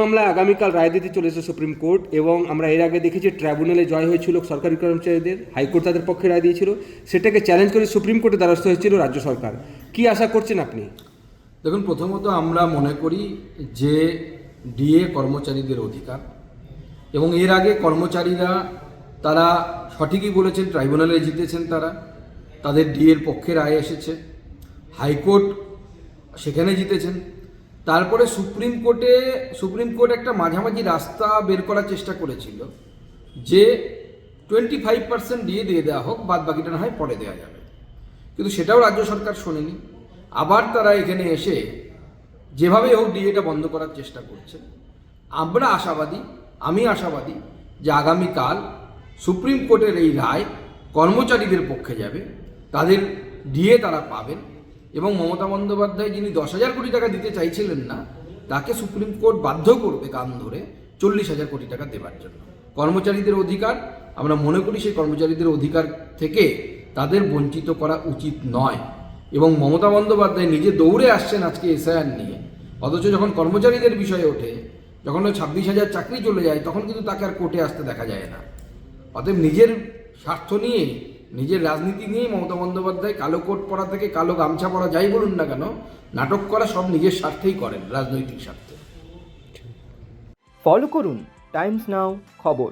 মামলা আগামীকাল রায় দিতে চলেছে সুপ্রিম কোর্ট এবং আমরা এর আগে দেখেছি ট্রাইব্যুনালে জয় হয়েছিল সরকারি কর্মচারীদের, হাইকোর্ট তাদের পক্ষে রায় দিয়েছিল, সেটাকে চ্যালেঞ্জ করে সুপ্রিম কোর্টে দ্বারস্থ হয়েছিল রাজ্য সরকার। কি আশা করছেন আপনি? দেখুন, প্রথমত আমরা মনে করি যে ডিএ কর্মচারীদের অধিকার, এবং এর আগে কর্মচারীরা তারা সঠিকই বলেছেন, ট্রাইব্যুনালে জিতেছেন, তাদের ডিএর পক্ষে রায় এসেছে, হাইকোর্ট সেখানে জিতেছেন। তারপরে সুপ্রিম কোর্ট একটা মাঝামাঝি রাস্তা বের করার চেষ্টা করেছিল যে 25% ডিএ দিয়ে দেওয়া হোক, বাদ বাকিটা না হয় পরে দেওয়া যাবে, কিন্তু সেটাও রাজ্য সরকার শোনেনি। আবার তারা এখানে এসে যেভাবে হোক ডিএটা বন্ধ করার চেষ্টা করছে। আমি আশাবাদী যে আগামীকাল সুপ্রিম কোর্টের এই রায় কর্মচারীদের পক্ষে যাবে, তাদের ডিএ তারা পাবেন, এবং মমতা বন্দ্যোপাধ্যায় যিনি 10,000 কোটি টাকা দিতে চাইছিলেন না, তাকে সুপ্রিম কোর্ট বাধ্য করবে কান ধরে 40,000 কোটি টাকা দেওয়ার জন্য। কর্মচারীদের অধিকার, আমরা মনে করি সেই কর্মচারীদের অধিকার থেকে তাদের বঞ্চিত করা উচিত নয়। এবং মমতা বন্দ্যোপাধ্যায় নিজে দৌড়ে আসছেন আজকে এসআইআর নিয়ে, অথচ যখন কর্মচারীদের বিষয়ে ওঠে, যখন 26,000 চাকরি চলে যায়, তখন কিন্তু তাকে আর কোর্টে আসতে দেখা যায় না। অতএব নিজের স্বার্থ নিয়ে, নিজের রাজনীতি নিয়েই মমতা বন্দ্যোপাধ্যায় কালো কোট পরা থেকে কালো গামছা পরা, যাই বলুন না কেন, নাটক করা সব নিজের স্বার্থেই করেন, রাজনৈতিক স্বার্থে। ফলো করুন টাইমস নাও খবর।